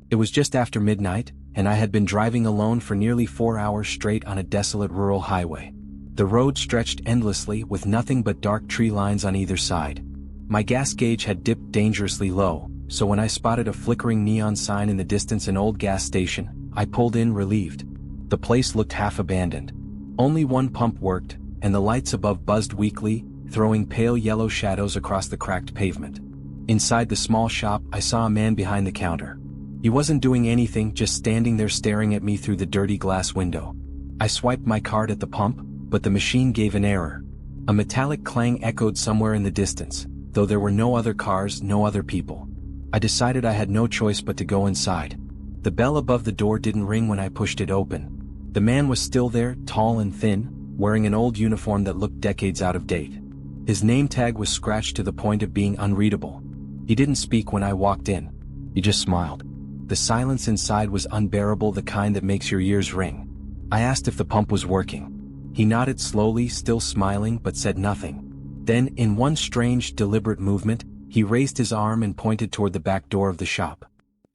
It was just after midnight, and I had been driving alone for nearly 4 hours straight on a desolate rural highway. The road stretched endlessly with nothing but dark tree lines on either side. My gas gauge had dipped dangerously low, so when I spotted a flickering neon sign in the distance, an old gas station, I pulled in relieved. The place looked half abandoned. Only one pump worked, and the lights above buzzed weakly, throwing pale yellow shadows across the cracked pavement. Inside the small shop, I saw a man behind the counter. He wasn't doing anything, just standing there staring at me through the dirty glass window. I swiped my card at the pump, but the machine gave an error. A metallic clang echoed somewhere in the distance, though there were no other cars, no other people. I decided I had no choice but to go inside. The bell above the door didn't ring when I pushed it open. The man was still there, tall and thin, wearing an old uniform that looked decades out of date. His name tag was scratched to the point of being unreadable. He didn't speak when I walked in. He just smiled. The silence inside was unbearable, the kind that makes your ears ring. I asked if the pump was working. He nodded slowly, still smiling, but said nothing. Then, in one strange, deliberate movement, he raised his arm and pointed toward the back door of the shop.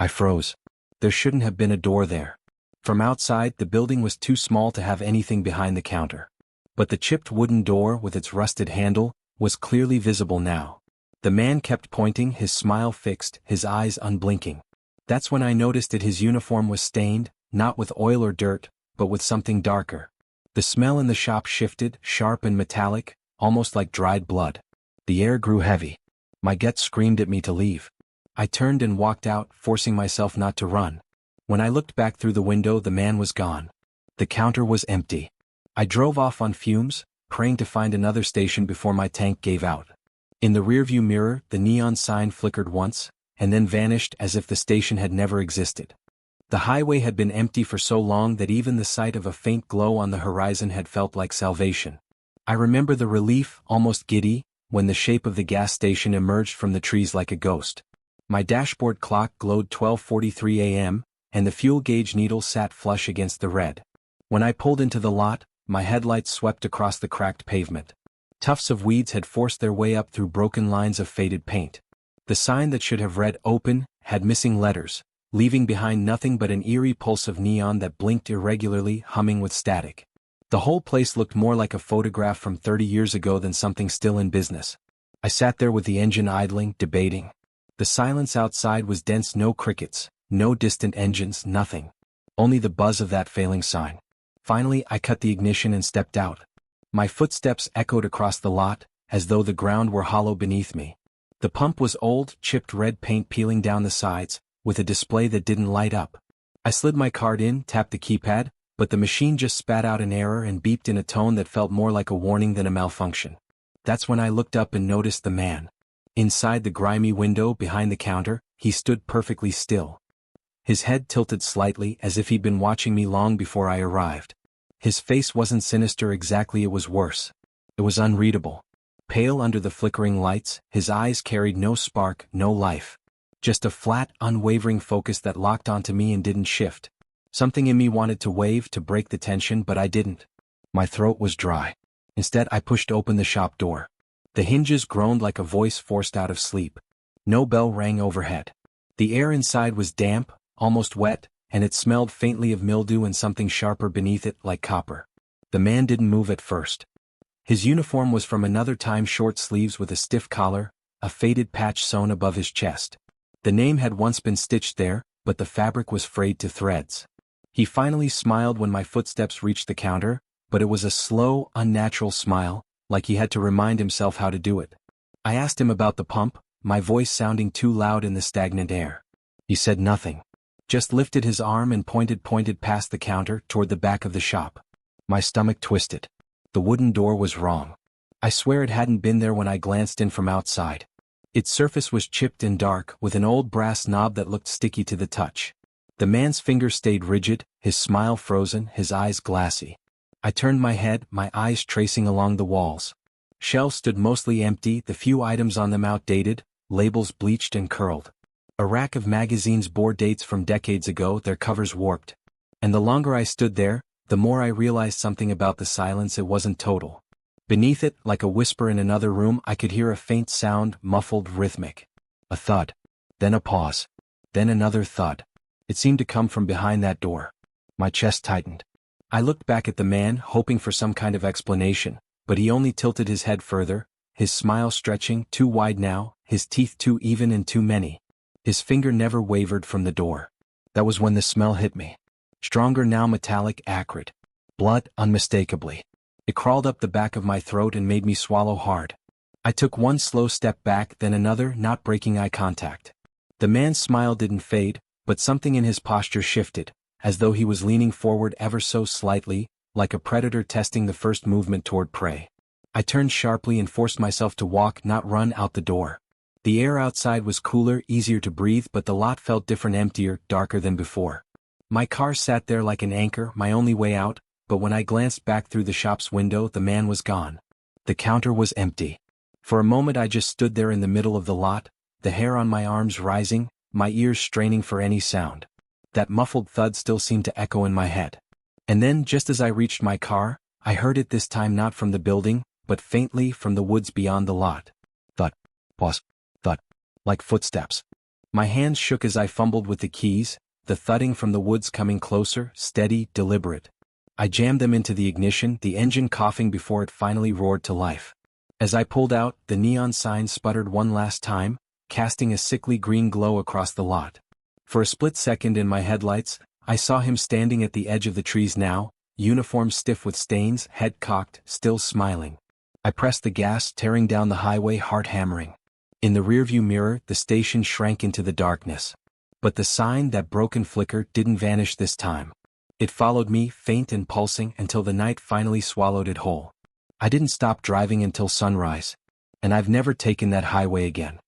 I froze. There shouldn't have been a door there. From outside, the building was too small to have anything behind the counter. But the chipped wooden door with its rusted handle was clearly visible now. The man kept pointing, his smile fixed, his eyes unblinking. That's when I noticed that his uniform was stained, not with oil or dirt, but with something darker. The smell in the shop shifted, sharp and metallic, almost like dried blood. The air grew heavy. My gut screamed at me to leave. I turned and walked out, forcing myself not to run. When I looked back through the window, the man was gone. The counter was empty. I drove off on fumes, praying to find another station before my tank gave out. In the rearview mirror, the neon sign flickered once, and then vanished as if the station had never existed. The highway had been empty for so long that even the sight of a faint glow on the horizon had felt like salvation. I remember the relief, almost giddy, when the shape of the gas station emerged from the trees like a ghost. My dashboard clock glowed 12:43 a.m., and the fuel gauge needle sat flush against the red. When I pulled into the lot, my headlights swept across the cracked pavement. Tufts of weeds had forced their way up through broken lines of faded paint. The sign that should have read "Open" had missing letters, leaving behind nothing but an eerie pulse of neon that blinked irregularly, humming with static. The whole place looked more like a photograph from 30 years ago than something still in business. I sat there with the engine idling, debating. The silence outside was dense, no crickets, no distant engines, nothing. Only the buzz of that failing sign. Finally, I cut the ignition and stepped out. My footsteps echoed across the lot, as though the ground were hollow beneath me. The pump was old, chipped red paint peeling down the sides, with a display that didn't light up. I slid my card in, tapped the keypad, but the machine just spat out an error and beeped in a tone that felt more like a warning than a malfunction. That's when I looked up and noticed the man. Inside the grimy window behind the counter, he stood perfectly still. His head tilted slightly as if he'd been watching me long before I arrived. His face wasn't sinister exactly, it was worse. It was unreadable. Pale under the flickering lights, his eyes carried no spark, no life. Just a flat, unwavering focus that locked onto me and didn't shift. Something in me wanted to wave to break the tension, but I didn't. My throat was dry. Instead, I pushed open the shop door. The hinges groaned like a voice forced out of sleep. No bell rang overhead. The air inside was damp, almost wet, and it smelled faintly of mildew and something sharper beneath it, like copper. The man didn't move at first. His uniform was from another time, short sleeves with a stiff collar, a faded patch sewn above his chest. The name had once been stitched there, but the fabric was frayed to threads. He finally smiled when my footsteps reached the counter, but it was a slow, unnatural smile, like he had to remind himself how to do it. I asked him about the pump, my voice sounding too loud in the stagnant air. He said nothing. Just lifted his arm and pointed past the counter toward the back of the shop. My stomach twisted. The wooden door was wrong. I swear it hadn't been there when I glanced in from outside. Its surface was chipped and dark, with an old brass knob that looked sticky to the touch. The man's fingers stayed rigid, his smile frozen, his eyes glassy. I turned my head, my eyes tracing along the walls. Shelves stood mostly empty, the few items on them outdated, labels bleached and curled. A rack of magazines bore dates from decades ago, their covers warped. And the longer I stood there, the more I realized something about the silence. It wasn't total. Beneath it, like a whisper in another room, I could hear a faint sound, muffled, rhythmic. A thud. Then a pause. Then another thud. It seemed to come from behind that door. My chest tightened. I looked back at the man, hoping for some kind of explanation, but he only tilted his head further, his smile stretching, too wide now, his teeth too even and too many. His finger never wavered from the door. That was when the smell hit me. Stronger now, metallic, acrid. Blood, unmistakably. It crawled up the back of my throat and made me swallow hard. I took one slow step back, then another, not breaking eye contact. The man's smile didn't fade, but something in his posture shifted, as though he was leaning forward ever so slightly, like a predator testing the first movement toward prey. I turned sharply and forced myself to walk, not run, out the door. The air outside was cooler, easier to breathe, but the lot felt different, emptier, darker than before. My car sat there like an anchor, my only way out, but when I glanced back through the shop's window, the man was gone. The counter was empty. For a moment I just stood there in the middle of the lot, the hair on my arms rising, my ears straining for any sound. That muffled thud still seemed to echo in my head. And then, just as I reached my car, I heard it, this time not from the building, but faintly from the woods beyond the lot. Thud. Pause. Thud. Like footsteps. My hands shook as I fumbled with the keys, the thudding from the woods coming closer, steady, deliberate. I jammed them into the ignition, the engine coughing before it finally roared to life. As I pulled out, the neon sign sputtered one last time, casting a sickly green glow across the lot. For a split second in my headlights, I saw him standing at the edge of the trees now, uniform stiff with stains, head cocked, still smiling. I pressed the gas, tearing down the highway, heart hammering. In the rearview mirror, the station shrank into the darkness. But the sign, that broken flicker, didn't vanish this time. It followed me, faint and pulsing, until the night finally swallowed it whole. I didn't stop driving until sunrise. And I've never taken that highway again.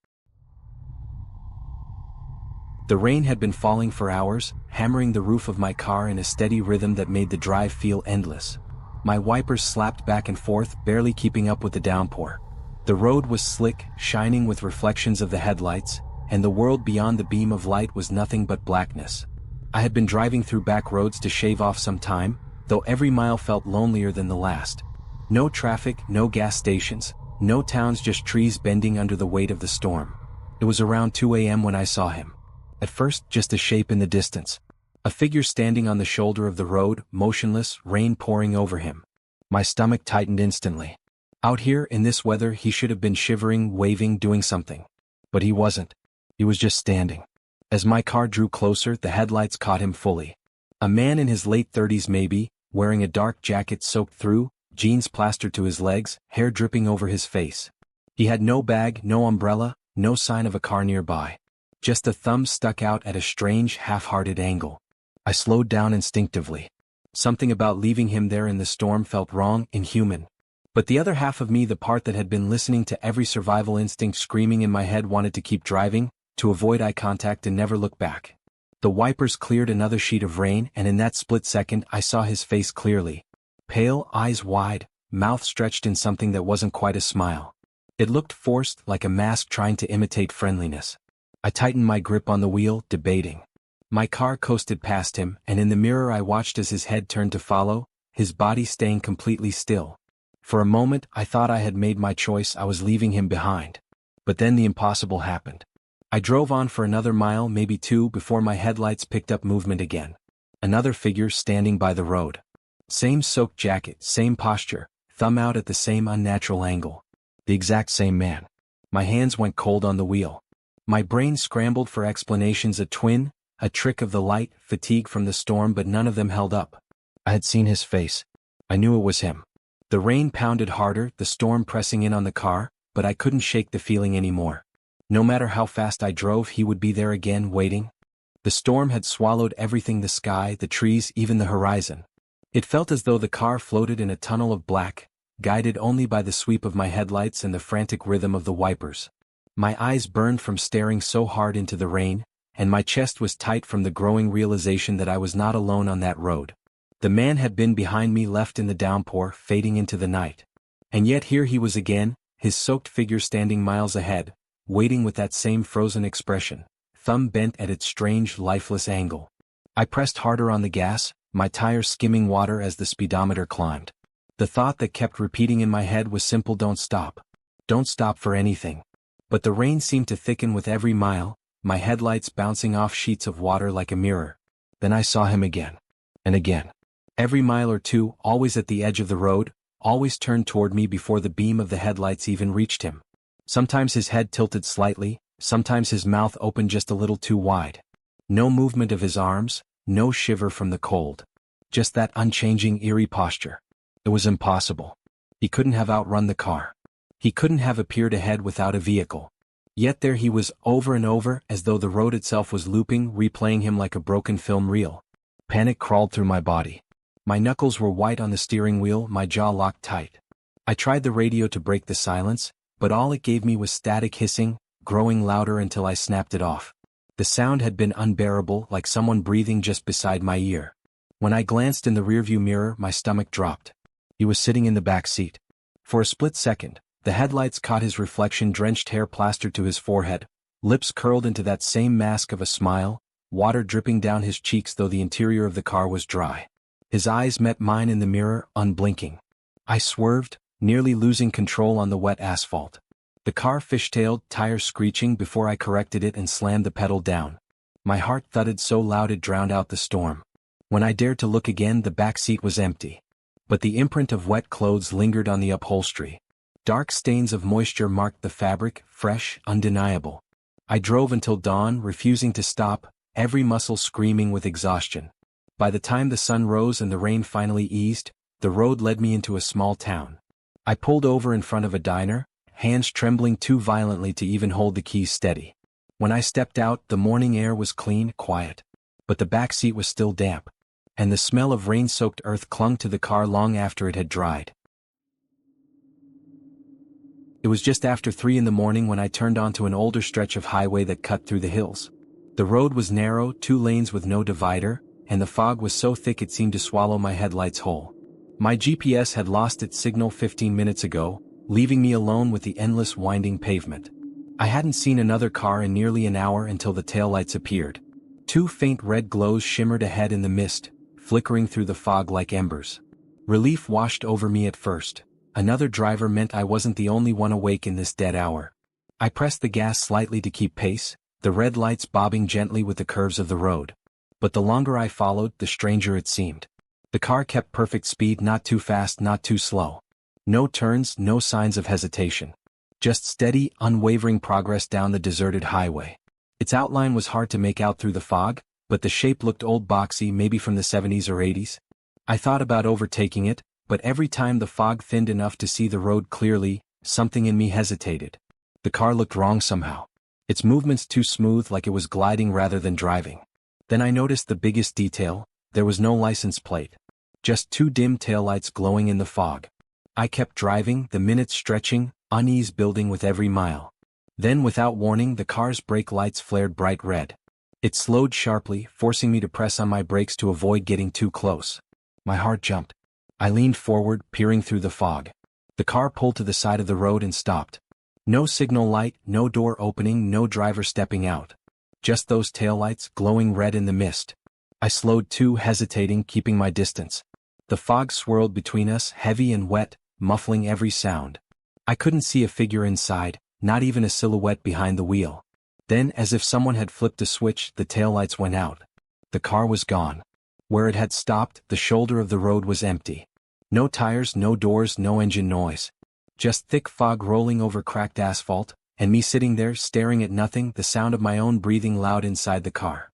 The rain had been falling for hours, hammering the roof of my car in a steady rhythm that made the drive feel endless. My wipers slapped back and forth, barely keeping up with the downpour. The road was slick, shining with reflections of the headlights, and the world beyond the beam of light was nothing but blackness. I had been driving through back roads to shave off some time, though every mile felt lonelier than the last. No traffic, no gas stations, no towns, just trees bending under the weight of the storm. It was around 2 a.m. when I saw him. At first, just a shape in the distance. A figure standing on the shoulder of the road, motionless, rain pouring over him. My stomach tightened instantly. Out here, in this weather, he should have been shivering, waving, doing something. But he wasn't. He was just standing. As my car drew closer, the headlights caught him fully. A man in his late 30s maybe, wearing a dark jacket soaked through, jeans plastered to his legs, hair dripping over his face. He had no bag, no umbrella, no sign of a car nearby. Just a thumb stuck out at a strange, half-hearted angle. I slowed down instinctively. Something about leaving him there in the storm felt wrong, inhuman. But the other half of me, the part that had been listening to every survival instinct screaming in my head, wanted to keep driving, to avoid eye contact and never look back. The wipers cleared another sheet of rain, and in that split second I saw his face clearly. Pale, eyes wide, mouth stretched in something that wasn't quite a smile. It looked forced, like a mask trying to imitate friendliness. I tightened my grip on the wheel, debating. My car coasted past him, and in the mirror I watched as his head turned to follow, his body staying completely still. For a moment, I thought I had made my choice, I was leaving him behind. But then the impossible happened. I drove on for another mile, maybe two, before my headlights picked up movement again. Another figure standing by the road. Same soaked jacket, same posture, thumb out at the same unnatural angle. The exact same man. My hands went cold on the wheel. My brain scrambled for explanations, a twin, a trick of the light, fatigue from the storm, but none of them held up. I had seen his face. I knew it was him. The rain pounded harder, the storm pressing in on the car, but I couldn't shake the feeling anymore. No matter how fast I drove, he would be there again, waiting. The storm had swallowed everything, the sky, the trees, even the horizon. It felt as though the car floated in a tunnel of black, guided only by the sweep of my headlights and the frantic rhythm of the wipers. My eyes burned from staring so hard into the rain, and my chest was tight from the growing realization that I was not alone on that road. The man had been behind me, left in the downpour, fading into the night. And yet here he was again, his soaked figure standing miles ahead, waiting with that same frozen expression, thumb bent at its strange, lifeless angle. I pressed harder on the gas, my tires skimming water as the speedometer climbed. The thought that kept repeating in my head was simple: don't stop. Don't stop for anything. But the rain seemed to thicken with every mile, my headlights bouncing off sheets of water like a mirror. Then I saw him again. And again. Every mile or two, always at the edge of the road, always turned toward me before the beam of the headlights even reached him. Sometimes his head tilted slightly, sometimes his mouth opened just a little too wide. No movement of his arms, no shiver from the cold. Just that unchanging, eerie posture. It was impossible. He couldn't have outrun the car. He couldn't have appeared ahead without a vehicle. Yet there he was, over and over, as though the road itself was looping, replaying him like a broken film reel. Panic crawled through my body. My knuckles were white on the steering wheel, my jaw locked tight. I tried the radio to break the silence, but all it gave me was static hissing, growing louder until I snapped it off. The sound had been unbearable, like someone breathing just beside my ear. When I glanced in the rearview mirror, my stomach dropped. He was sitting in the back seat. For a split second, the headlights caught his reflection-drenched hair plastered to his forehead, lips curled into that same mask of a smile, water dripping down his cheeks though the interior of the car was dry. His eyes met mine in the mirror, unblinking. I swerved, nearly losing control on the wet asphalt. The car fishtailed, tires screeching before I corrected it and slammed the pedal down. My heart thudded so loud it drowned out the storm. When I dared to look again, the back seat was empty. But the imprint of wet clothes lingered on the upholstery. Dark stains of moisture marked the fabric, fresh, undeniable. I drove until dawn, refusing to stop, every muscle screaming with exhaustion. By the time the sun rose and the rain finally eased, the road led me into a small town. I pulled over in front of a diner, hands trembling too violently to even hold the keys steady. When I stepped out, the morning air was clean, quiet. But the back seat was still damp. And the smell of rain-soaked earth clung to the car long after it had dried. It was just after 3 in the morning when I turned onto an older stretch of highway that cut through the hills. The road was narrow, 2 lanes with no divider, and the fog was so thick it seemed to swallow my headlights whole. My GPS had lost its signal 15 minutes ago, leaving me alone with the endless winding pavement. I hadn't seen another car in nearly an hour until the taillights appeared. 2 faint red glows shimmered ahead in the mist, flickering through the fog like embers. Relief washed over me at first. Another driver meant I wasn't the only one awake in this dead hour. I pressed the gas slightly to keep pace, the red lights bobbing gently with the curves of the road. But the longer I followed, the stranger it seemed. The car kept perfect speed, not too fast, not too slow. No turns, no signs of hesitation. Just steady, unwavering progress down the deserted highway. Its outline was hard to make out through the fog, but the shape looked old, boxy, maybe from the 70s or 80s. I thought about overtaking it, but every time the fog thinned enough to see the road clearly, something in me hesitated. The car looked wrong somehow. Its movements too smooth, like it was gliding rather than driving. Then I noticed the biggest detail: there was no license plate. Just 2 dim taillights glowing in the fog. I kept driving, the minutes stretching, unease building with every mile. Then, without warning, the car's brake lights flared bright red. It slowed sharply, forcing me to press on my brakes to avoid getting too close. My heart jumped. I leaned forward, peering through the fog. The car pulled to the side of the road and stopped. No signal light, no door opening, no driver stepping out. Just those taillights, glowing red in the mist. I slowed too, hesitating, keeping my distance. The fog swirled between us, heavy and wet, muffling every sound. I couldn't see a figure inside, not even a silhouette behind the wheel. Then, as if someone had flipped a switch, the taillights went out. The car was gone. Where it had stopped, the shoulder of the road was empty. No tires, no doors, no engine noise. Just thick fog rolling over cracked asphalt, and me sitting there staring at nothing, the sound of my own breathing loud inside the car.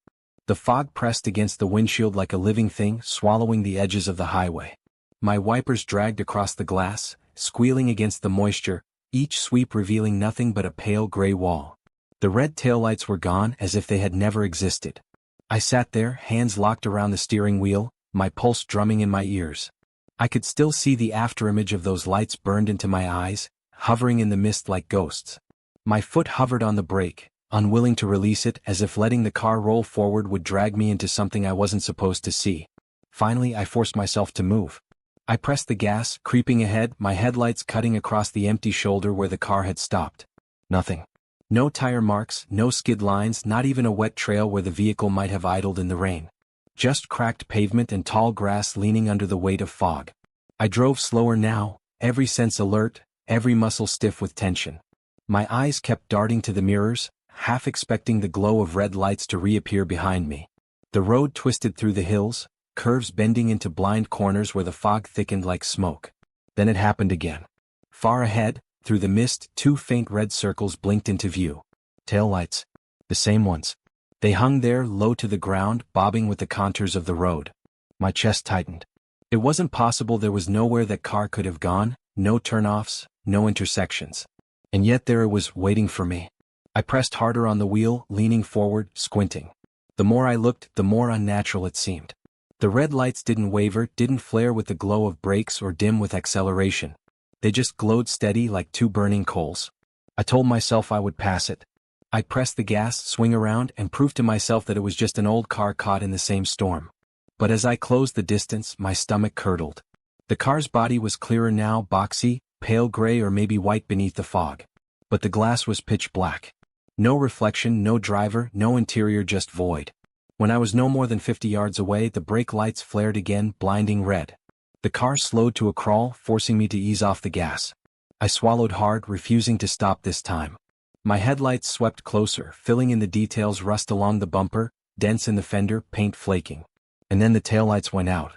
The fog pressed against the windshield like a living thing, swallowing the edges of the highway. My wipers dragged across the glass, squealing against the moisture, each sweep revealing nothing but a pale gray wall. The red taillights were gone, as if they had never existed. I sat there, hands locked around the steering wheel, my pulse drumming in my ears. I could still see the afterimage of those lights burned into my eyes, hovering in the mist like ghosts. My foot hovered on the brake, unwilling to release it, as if letting the car roll forward would drag me into something I wasn't supposed to see. Finally, I forced myself to move. I pressed the gas, creeping ahead, my headlights cutting across the empty shoulder where the car had stopped. Nothing. No tire marks, no skid lines, not even a wet trail where the vehicle might have idled in the rain. Just cracked pavement and tall grass leaning under the weight of fog. I drove slower now, every sense alert, every muscle stiff with tension. My eyes kept darting to the mirrors, half expecting the glow of red lights to reappear behind me. The road twisted through the hills, curves bending into blind corners where the fog thickened like smoke. Then it happened again. Far ahead, through the mist, two faint red circles blinked into view. Taillights. The same ones. They hung there, low to the ground, bobbing with the contours of the road. My chest tightened. It wasn't possible there was nowhere that car could have gone, no turnoffs, no intersections. And yet there it was, waiting for me. I pressed harder on the wheel, leaning forward, squinting. The more I looked, the more unnatural it seemed. The red lights didn't waver, didn't flare with the glow of brakes or dim with acceleration. They just glowed steady like two burning coals. I told myself I would pass it. I'd press the gas, swing around, and prove to myself that it was just an old car caught in the same storm. But as I closed the distance, my stomach curdled. The car's body was clearer now, boxy, pale gray or maybe white beneath the fog. But the glass was pitch black. No reflection, no driver, no interior, just void. When I was no more than 50 yards away, the brake lights flared again, blinding red. The car slowed to a crawl, forcing me to ease off the gas. I swallowed hard, refusing to stop this time. My headlights swept closer, filling in the details, rust along the bumper, dents in the fender, paint flaking. And then the taillights went out.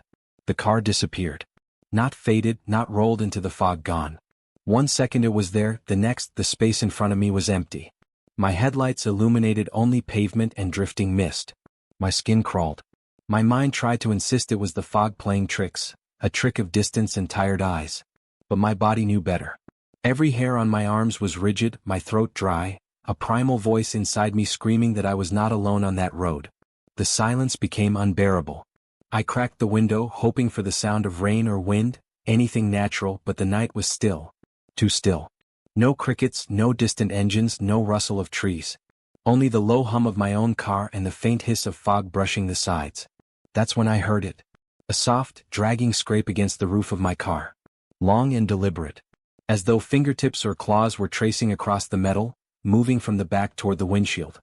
The car disappeared. Not faded, not rolled into the fog, gone. 1 second it was there, the next, the space in front of me was empty. My headlights illuminated only pavement and drifting mist. My skin crawled. My mind tried to insist it was the fog playing tricks, a trick of distance and tired eyes. But my body knew better. Every hair on my arms was rigid, my throat dry, a primal voice inside me screaming that I was not alone on that road. The silence became unbearable. I cracked the window, hoping for the sound of rain or wind, anything natural, but the night was still. Too still. No crickets, no distant engines, no rustle of trees. Only the low hum of my own car and the faint hiss of fog brushing the sides. That's when I heard it. A soft, dragging scrape against the roof of my car. Long and deliberate. As though fingertips or claws were tracing across the metal, moving from the back toward the windshield.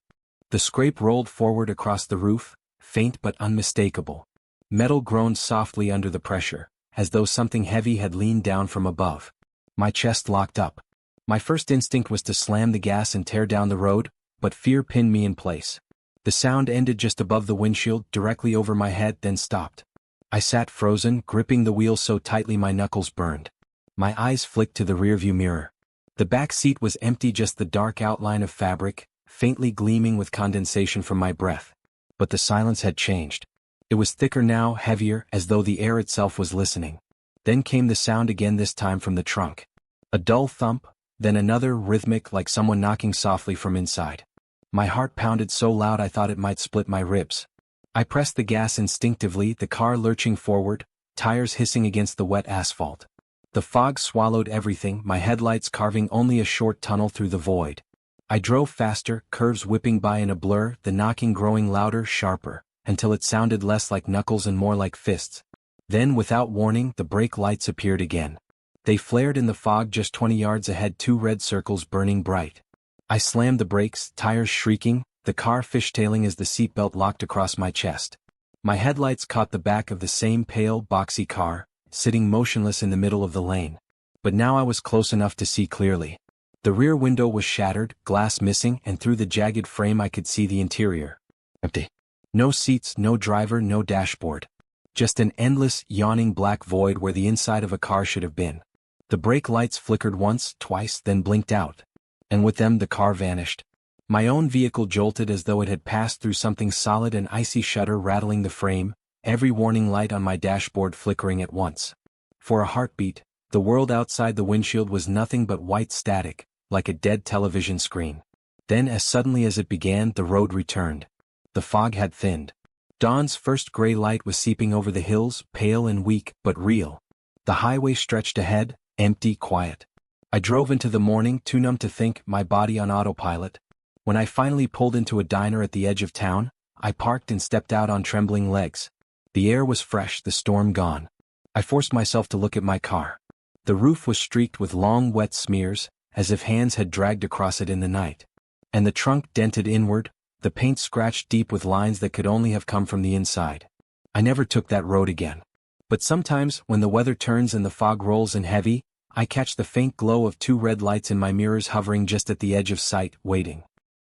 The scrape rolled forward across the roof, faint but unmistakable. Metal groaned softly under the pressure, as though something heavy had leaned down from above. My chest locked up. My first instinct was to slam the gas and tear down the road, but fear pinned me in place. The sound ended just above the windshield, directly over my head, then stopped. I sat frozen, gripping the wheel so tightly my knuckles burned. My eyes flicked to the rearview mirror. The back seat was empty, just the dark outline of fabric, faintly gleaming with condensation from my breath. But the silence had changed. It was thicker now, heavier, as though the air itself was listening. Then came the sound again, this time from the trunk. A dull thump, then another, rhythmic, like someone knocking softly from inside. My heart pounded so loud I thought it might split my ribs. I pressed the gas instinctively, the car lurching forward, tires hissing against the wet asphalt. The fog swallowed everything, my headlights carving only a short tunnel through the void. I drove faster, curves whipping by in a blur, the knocking growing louder, sharper, until it sounded less like knuckles and more like fists. Then, without warning, the brake lights appeared again. They flared in the fog just 20 yards ahead, two red circles burning bright. I slammed the brakes, tires shrieking, the car fishtailing as the seatbelt locked across my chest. My headlights caught the back of the same pale, boxy car, sitting motionless in the middle of the lane. But now I was close enough to see clearly. The rear window was shattered, glass missing, and through the jagged frame I could see the interior. Empty. No seats, no driver, no dashboard. Just an endless, yawning black void where the inside of a car should have been. The brake lights flickered once, twice, then blinked out. And with them the car vanished. My own vehicle jolted as though it had passed through something solid, an icy shudder rattling the frame, every warning light on my dashboard flickering at once. For a heartbeat, the world outside the windshield was nothing but white static, like a dead television screen. Then, as suddenly as it began, the road returned. The fog had thinned. Dawn's first gray light was seeping over the hills, pale and weak, but real. The highway stretched ahead, empty, quiet. I drove into the morning, too numb to think, my body on autopilot. When I finally pulled into a diner at the edge of town, I parked and stepped out on trembling legs. The air was fresh, the storm gone. I forced myself to look at my car. The roof was streaked with long, wet smears, as if hands had dragged across it in the night. And the trunk dented inward, the paint scratched deep with lines that could only have come from the inside. I never took that road again. But sometimes, when the weather turns and the fog rolls in heavy, I catch the faint glow of two red lights in my mirrors hovering just at the edge of sight, waiting.